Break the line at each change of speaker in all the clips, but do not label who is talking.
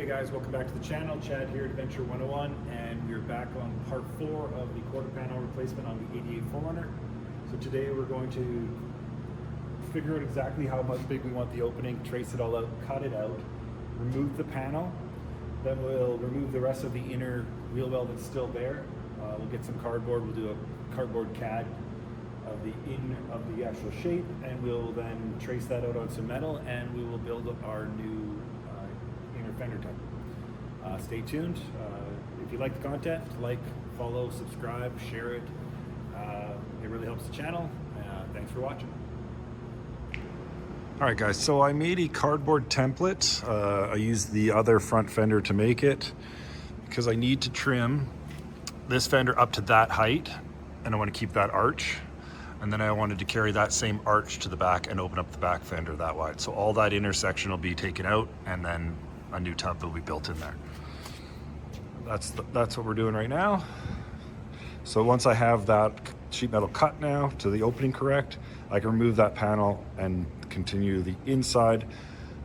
Hey guys, welcome back to the channel. Chad here, Adventure 101, and we're back on part 4 of the quarter panel replacement on the 88 4Runner. So today we're going to figure out exactly how much big we want the opening, trace it all out, cut it out, remove the panel, then we'll remove the rest of the inner wheel well that's still there. We'll get some cardboard, we'll do a cardboard CAD of the actual shape, and we'll then trace that out on some metal, and we will build up our new inner fender tub. Stay tuned. If you like the content, like, follow, subscribe, share it. It really helps the channel. Thanks for watching. All right guys, so I made a cardboard template. I used the other front fender to make it because I need to trim this fender up to that height, and I want to keep that arch. And then I wanted to carry that same arch to the back and open up the back fender that wide. So all that intersection will be taken out, and then a new tub will be built in there. That's what we're doing right now. So once I have that sheet metal cut now to the opening correct, I can remove that panel and continue the inside,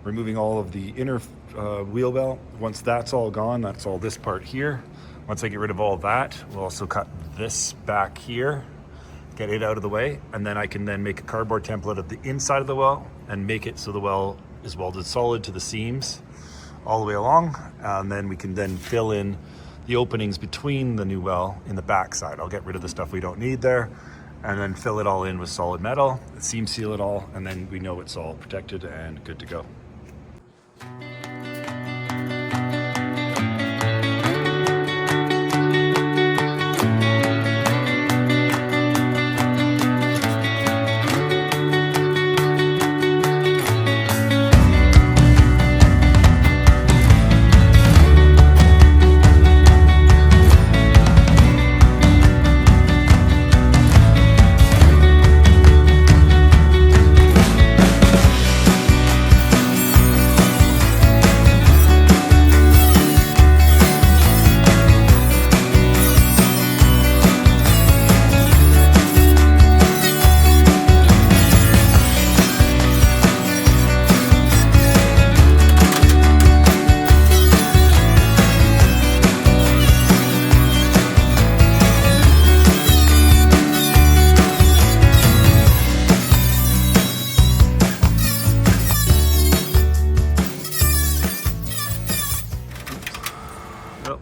removing all of the inner wheel well. Once that's all gone, that's all this part here. Once I get rid of all that, we'll also cut this back here, get it out of the way, and then I can then make a cardboard template of the inside of the well and make it so the well is welded solid to the seams all the way along, and then we can then fill in the openings between the new well in the back side. I'll get rid of the stuff we don't need there, and then fill it all in with solid metal, seam seal it all, and then we know it's all protected and good to go.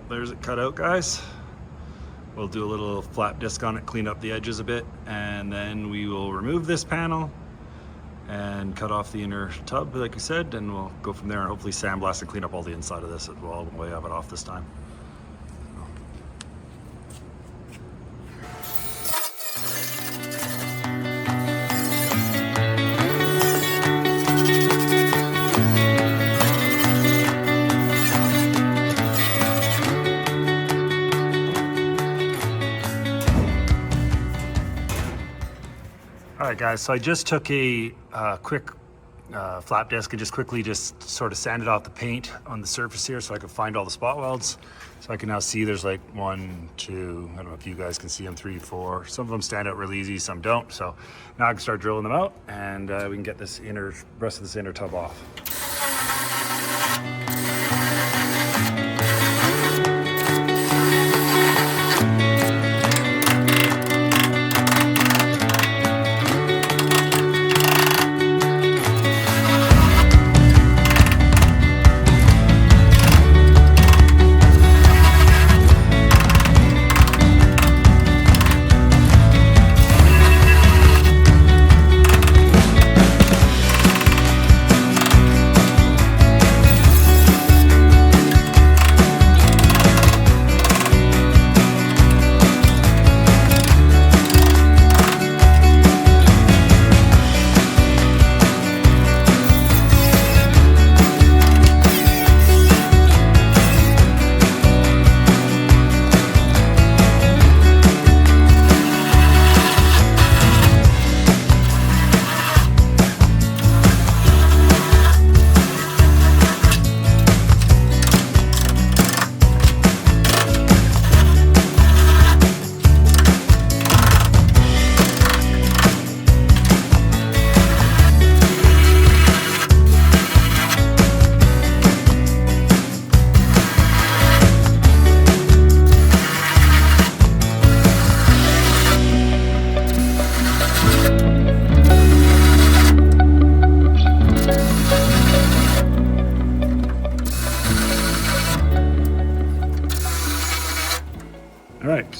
There's it cut out, guys. We'll do a little flat disc on it, clean up the edges a bit, and then we will remove this panel and cut off the inner tub, like I said, and we'll go from there and hopefully sandblast and clean up all the inside of this as well when we have it off this time. All right guys, so I just took a quick flap disc and just quickly sort of sanded off the paint on the surface here so I could find all the spot welds. So I can now see there's like 1, 2, I don't know if you guys can see them, 3, 4. Some of them stand out really easy, some don't. So now I can start drilling them out, and we can get this rest of this inner tub off.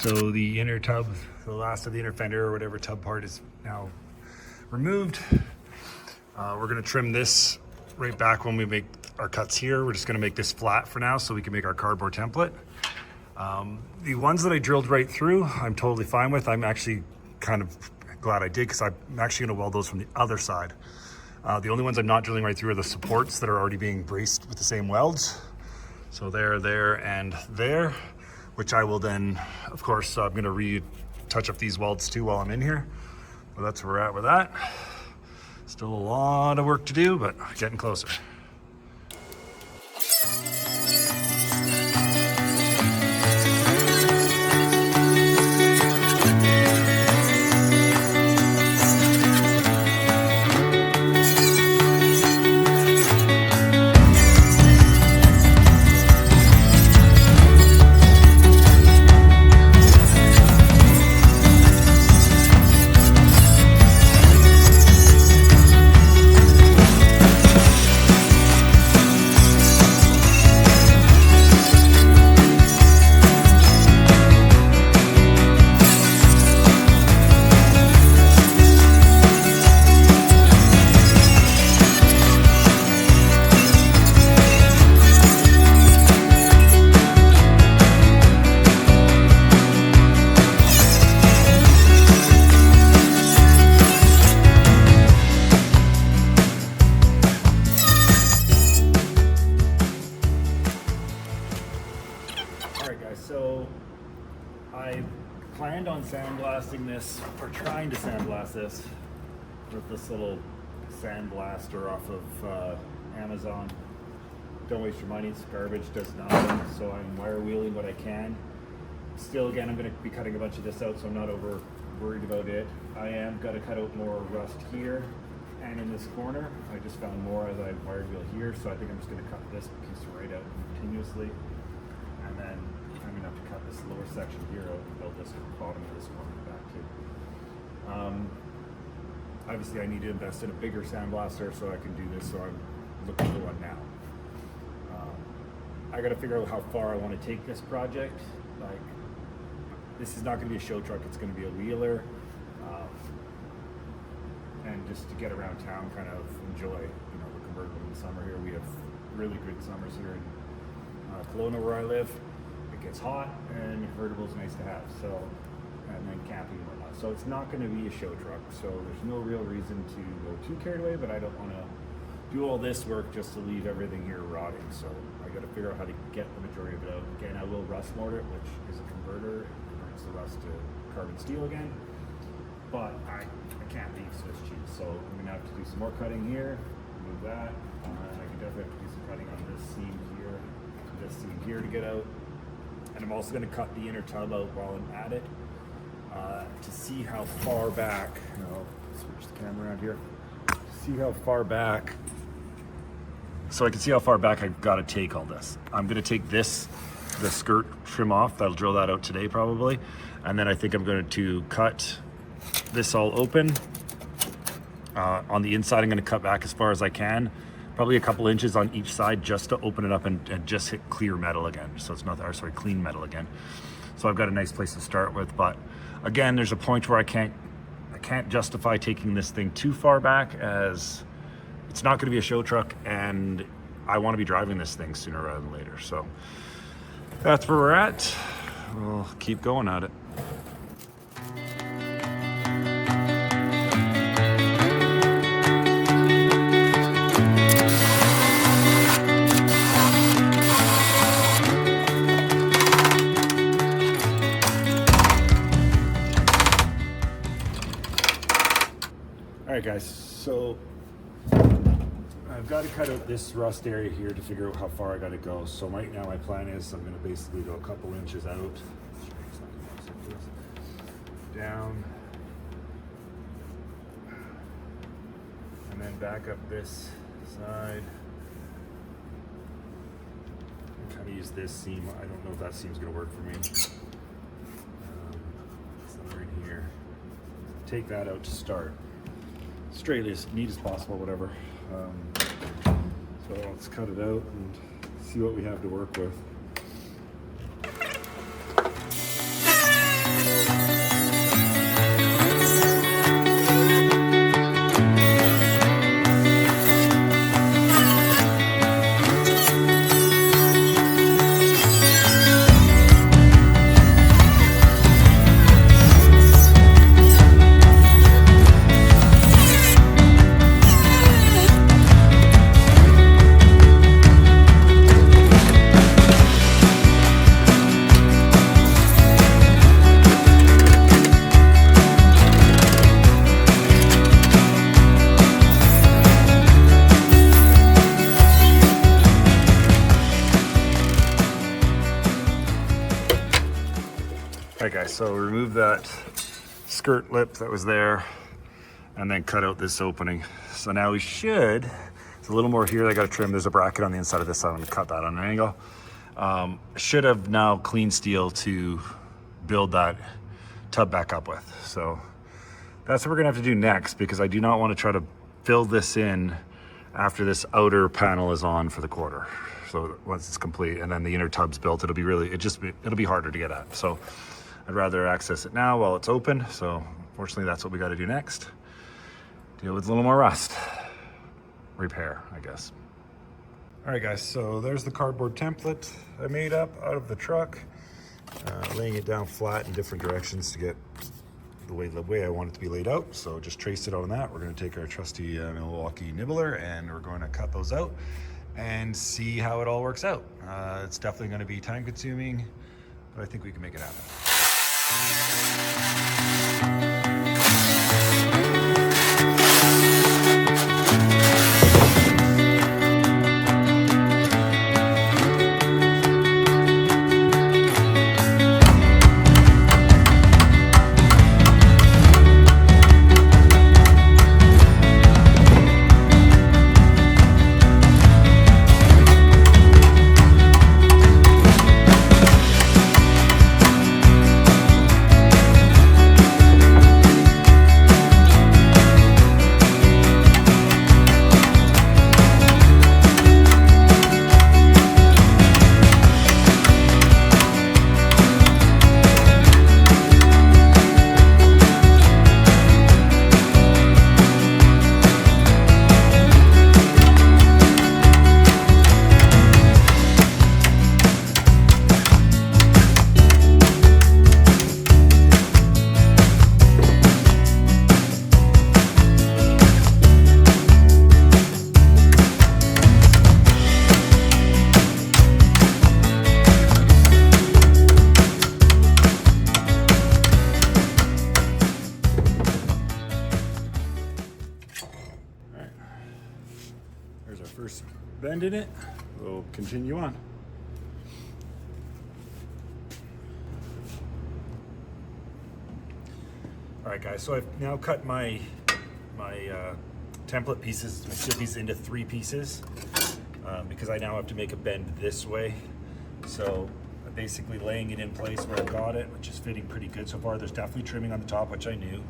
So the inner tub, the last of the inner fender or whatever tub part is now removed. We're gonna trim this right back when we make our cuts here. We're just gonna make this flat for now so we can make our cardboard template. The ones that I drilled right through, I'm totally fine with. I'm actually kind of glad I did, because I'm actually gonna weld those from the other side. The only ones I'm not drilling right through are the supports that are already being braced with the same welds. So there, and there, which I will then, of course, I'm gonna touch up these welds too while I'm in here. Well, that's where we're at with that. Still a lot of work to do, but getting closer. So I planned on sandblasting this, or trying to sandblast this with this little sandblaster off of Amazon. Don't waste your money, it's garbage, does nothing. So I'm wire wheeling what I can. Still, again, I'm going to be cutting a bunch of this out, so I'm not over worried about it. I am going to cut out more rust here and in this corner. I just found more as I wire wheel here, so I think I'm just going to cut this piece right out continuously. And then I'm going to have to cut this lower section here out and build this bottom of this corner back too. Obviously I need to invest in a bigger sandblaster so I can do this, so I'm looking for one now. I got to figure out how far I want to take this project. Like, this is not going to be a show truck, it's going to be a wheeler. And just to get around town, kind of enjoy, the convertible in the summer here. We have really good summers here in Kelowna where I live. It gets hot and the convertible is nice to have. So, and then camping and whatnot. So it's not going to be a show truck. So there's no real reason to go too carried away, but I don't want to do all this work just to leave everything here rotting. So I got to figure out how to get the majority of it out. Again, I will rust mold it, which is a converter. It converts the rust to carbon steel again. But I can't leave Swiss cheese, so I'm gonna have to do some more cutting here, move that. I can definitely have to do some cutting on this seam here to get out. And I'm also gonna cut the inner tub out while I'm at it to see how far back, I'll switch the camera around here, see how far back, so I can see how far back I've gotta take all this. I'm gonna take the skirt trim off, that'll drill that out today probably. And then I think I'm going to cut this all open. On the inside, I'm going to cut back as far as I can, probably a couple inches on each side, just to open it up and just hit clear metal again. So it's not, clean metal again. So I've got a nice place to start with. But again, there's a point where I can't justify taking this thing too far back, as it's not going to be a show truck, and I want to be driving this thing sooner rather than later. So that's where we're at. We'll keep going at it. All right, guys, so I've got to cut out this rust area here to figure out how far I got to go. So right now my plan is I'm going to basically go a couple inches out, down, and then back up this side. I'm trying to use this seam. I don't know if that seam's going to work for me. Somewhere in here. Take that out to start. Straight as neat as possible, whatever. So let's cut it out and see what we have to work with. guys, so remove that skirt lip that was there and then cut out this opening. So now we should, there's a little more here I gotta trim. There's a bracket on the inside of this, so I'm gonna cut that on an angle. Should have now clean steel to build that tub back up with. So that's what we're gonna have to do next, because I do not want to try to fill this in after this outer panel is on for the quarter. So once it's complete and then the inner tub's built, it'll be harder to get at. So I'd rather access it now while it's open. So unfortunately, that's what we got to do next. Deal with a little more rust. Repair, I guess. All right, guys, so there's the cardboard template I made up out of the truck. Laying it down flat in different directions to get the way I want it to be laid out. So just traced it on that. We're going to take our trusty Milwaukee nibbler and we're going to cut those out and see how it all works out. It's definitely going to be time consuming, but I think we can make it happen. First bend in it, we'll continue on. All right, guys, so I've now cut my template pieces, my steel pieces, into 3 pieces because I now have to make a bend this way. So I'm basically laying it in place where I got it, which is fitting pretty good so far. There's definitely trimming on the top, which I knew.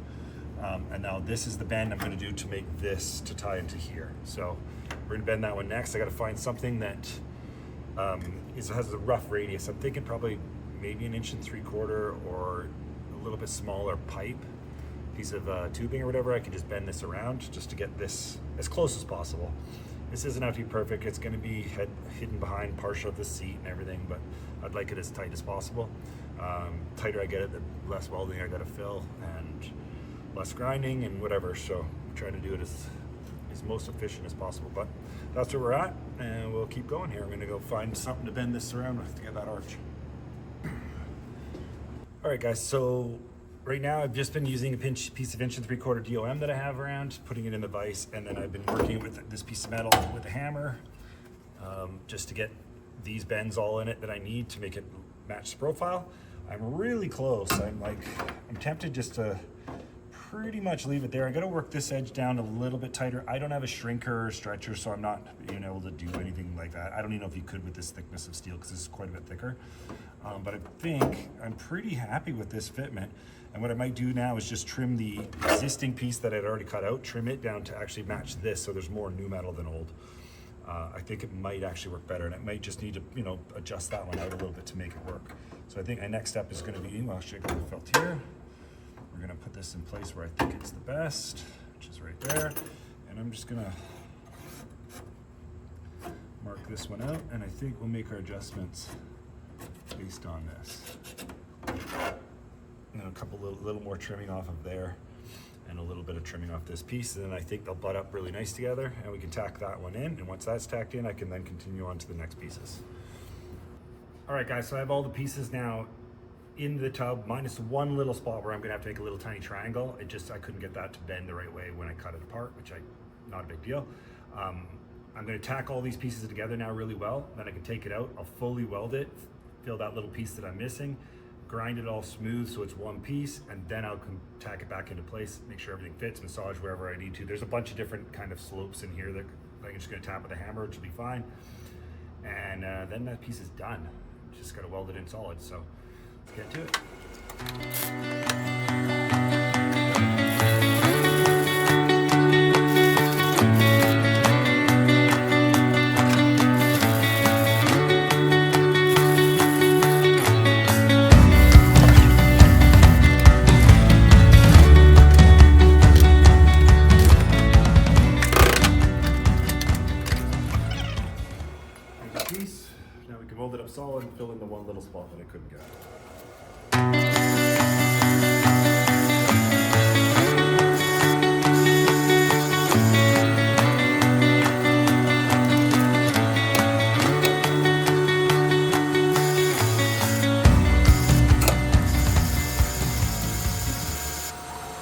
And now this is the bend I'm going to do to make this to tie into here. So we're going to bend that one next. I got to find something that has a rough radius. I'm thinking probably maybe 1 3/4 inch or a little bit smaller pipe, piece of tubing or whatever. I can just bend this around just to get this as close as possible. This doesn't have to be perfect. It's going to be hidden behind partial of the seat and everything, but I'd like it as tight as possible. Tighter I get it, the less welding I got to fill and less grinding and whatever. So I'm trying to do it as most efficient as possible, but that's where we're at, and we'll keep going here. I'm going to go find something to bend this around with to get that arch. All right, guys, so right now I've just been using a piece of 1 3/4 inch DOM that I have around, putting it in the vise, and then I've been working with this piece of metal with a hammer just to get these bends all in it that I need to make it match the profile. I'm really close. I'm tempted just to pretty much leave it there. I got to work this edge down a little bit tighter. I don't have a shrinker or stretcher, so I'm not being able to do anything like that. I don't even know if you could with this thickness of steel because this is quite a bit thicker. But I think I'm pretty happy with this fitment. And what I might do now is just trim the existing piece that I'd already cut out, trim it down to actually match this so there's more new metal than old. I think it might actually work better, and it might just need to, adjust that one out a little bit to make it work. So I think my next step is going to be, well, actually I got the felt here. We're going to put this in place where I think it's the best, which is right there. And I'm just going to mark this one out, and I think we'll make our adjustments based on this. And then a couple little more trimming off of there and a little bit of trimming off this piece, and then I think they'll butt up really nice together, and we can tack that one in. And once that's tacked in, I can then continue on to the next pieces. All right, guys, so I have all the pieces now in the tub, minus one little spot where I'm gonna have to make a little tiny triangle. I couldn't get that to bend the right way when I cut it apart, not a big deal. I'm gonna tack all these pieces together now really well. Then I can take it out, I'll fully weld it, fill that little piece that I'm missing, grind it all smooth so it's one piece, and then I'll tack it back into place, make sure everything fits, massage wherever I need to. There's a bunch of different kind of slopes in here that I'm just gonna tap with a hammer, which will be fine. And then that piece is done. Just gotta weld it in solid, so let's get to it. Now we can weld it up solid and fill in the one little spot that I couldn't get.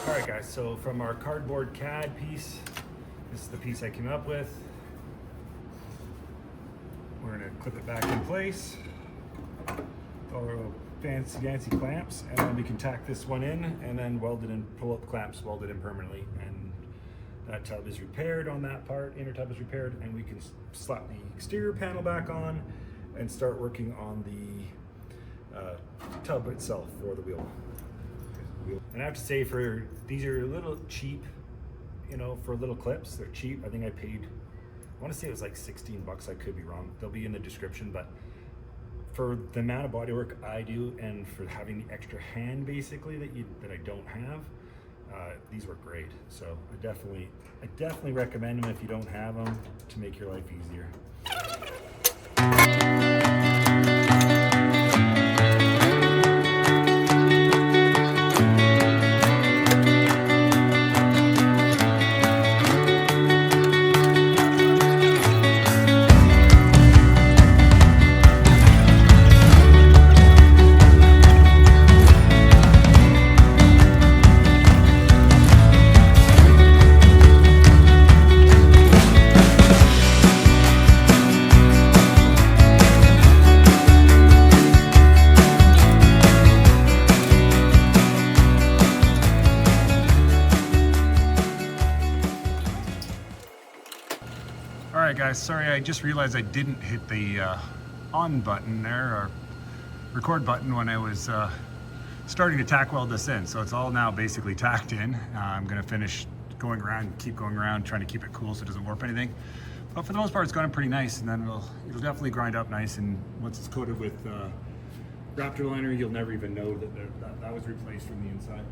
Alright guys, so from our cardboard CAD piece, this is the piece I came up with. We're gonna clip it back in place, all our fancy clamps, and then we can tack this one in and then weld it in, pull out the clamps, weld it in permanently, and that tub is repaired on that part, inner tub is repaired, and we can slap the exterior panel back on and start working on the tub itself for the wheel. And I have to say, these are a little cheap, you know, for little clips, they're cheap. I think I paid, I want to say it was like 16 bucks, I could be wrong. They'll be in the description, but for the amount of bodywork I do and for having the extra hand basically that I don't have, these were great. So I definitely recommend them if you don't have them, to make your life easier. Alright guys, sorry, I just realized I didn't hit the on button there, or record button, when I was starting to tack weld this in. So it's all now basically tacked in. I'm going to finish going around, keep going around, trying to keep it cool so it doesn't warp anything. But for the most part, it's gone pretty nice, and then it'll definitely grind up nice, and once it's coated with Raptor liner, you'll never even know that was replaced from the inside.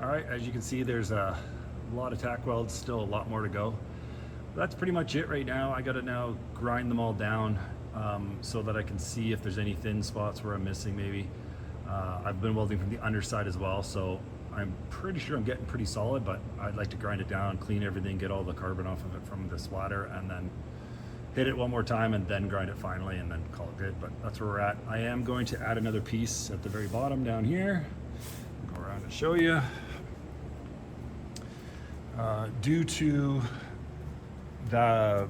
All right, as you can see, there's a lot of tack welds, still a lot more to go. That's pretty much it right now. I gotta now grind them all down so that I can see if there's any thin spots where I'm missing maybe. I've been welding from the underside as well, so I'm pretty sure I'm getting pretty solid, but I'd like to grind it down, clean everything, get all the carbon off of it from the splatter, and then hit it one more time and then grind it finally and then call it good. But that's where we're at. I am going to add another piece at the very bottom down here. Go around and show you. Due to I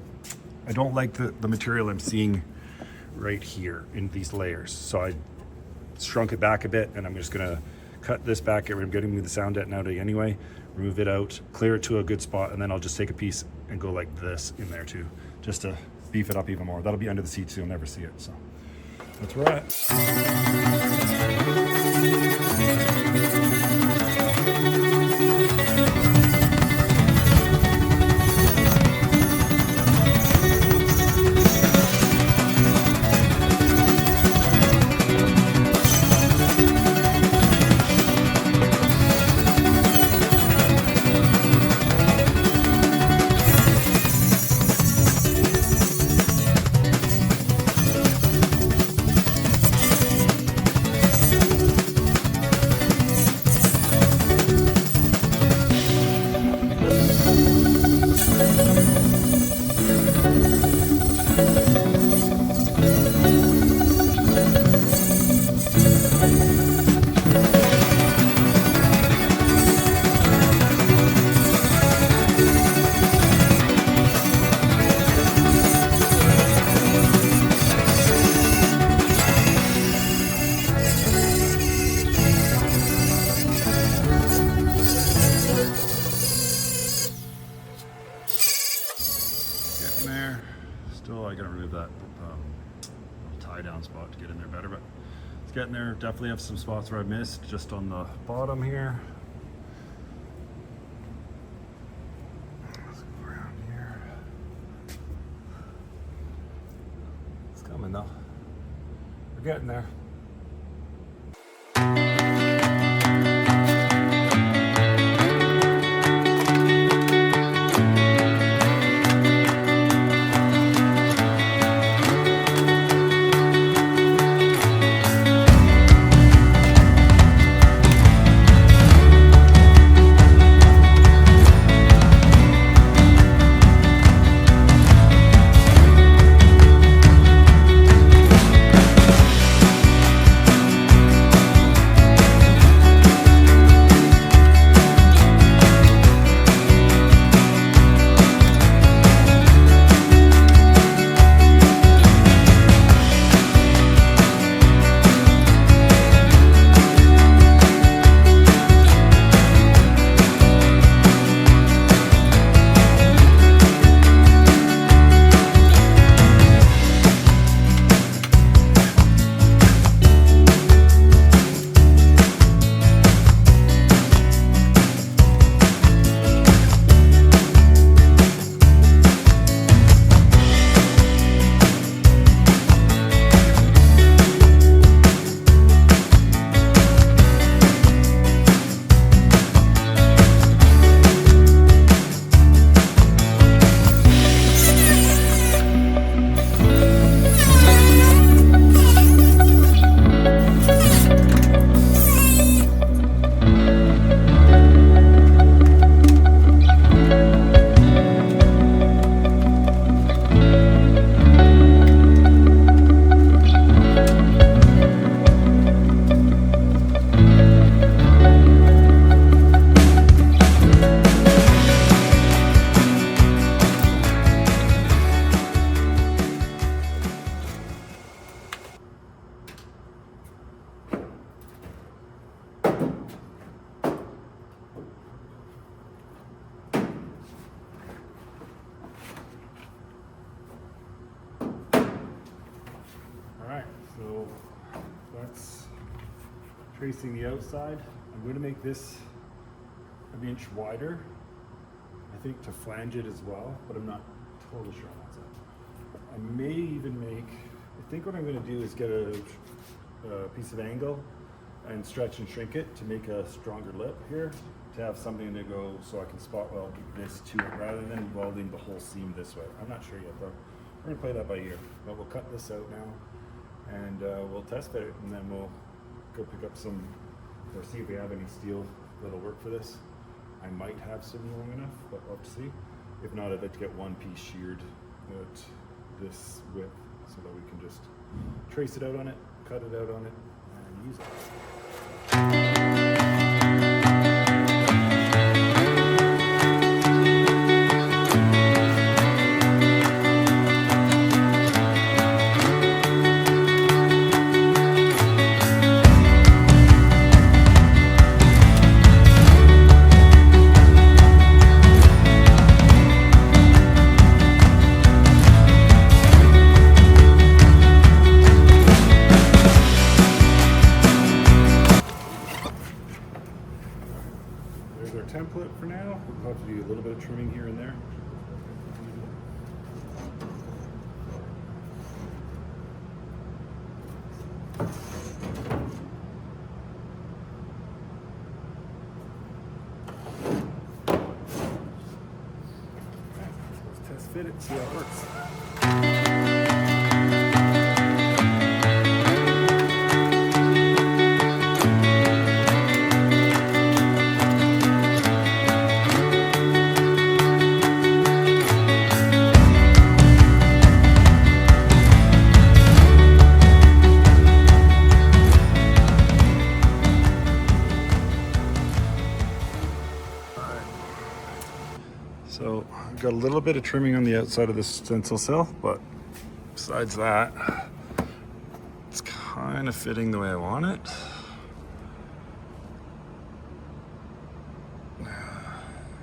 don't like the material I'm seeing right here in these layers, so I shrunk it back a bit, and I'm just gonna cut this back. I'm getting me the sound deadener out anyway, remove it out, clear it to a good spot, and then I'll just take a piece and go like this in there too, just to beef it up even more. That'll be under the seat so you'll never see it. So that's where we're at. I gotta remove that little tie down spot to get in there better, but it's getting there. Definitely have some spots where I missed just on the bottom here. Let's go around here. It's coming though. We're getting there. So that's tracing the outside. I'm going to make this an inch wider, I think, to flange it as well, but I'm not totally sure on that side. I may even make, I think what I'm going to do is get a piece of angle and stretch and shrink it to make a stronger lip here, to have something to go so I can spot weld this to it rather than welding the whole seam this way. I'm not sure yet though. We're gonna play that by ear, but we'll cut this out now and we'll test fit it, and then we'll go pick up some, or see if we have any steel that'll work for this. I might have some long enough, but we'll have to see. If not, I'd like to get one piece sheared at this width so that we can just trace it out on it, cut it out on it, and use it. Template for now. We'll have to do a little bit of trimming here and there. Let's test fit it, see how it works. So I've got a little bit of trimming on the outside of this stencil cell, but besides that, it's kind of fitting the way I want it.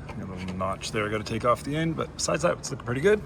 Got a little notch there I got to take off the end, but besides that, it's looking pretty good.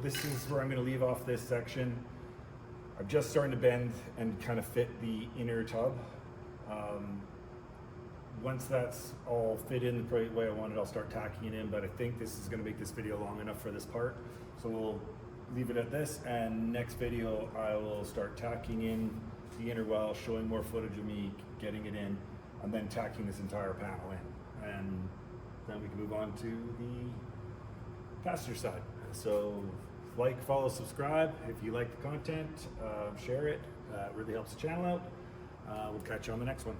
This is where I'm going to leave off this section. I'm just starting to bend and kind of fit the inner tub. Once that's all fit in the way I want it, I'll start tacking it in, but I think this is going to make this video long enough for this part. So we'll leave it at this, and next video I will start tacking in the inner well, showing more footage of me getting it in, and then tacking this entire panel in. And then we can move on to the passenger side. So like, follow, subscribe. If you like the content, share it. It really helps the channel out. We'll catch you on the next one.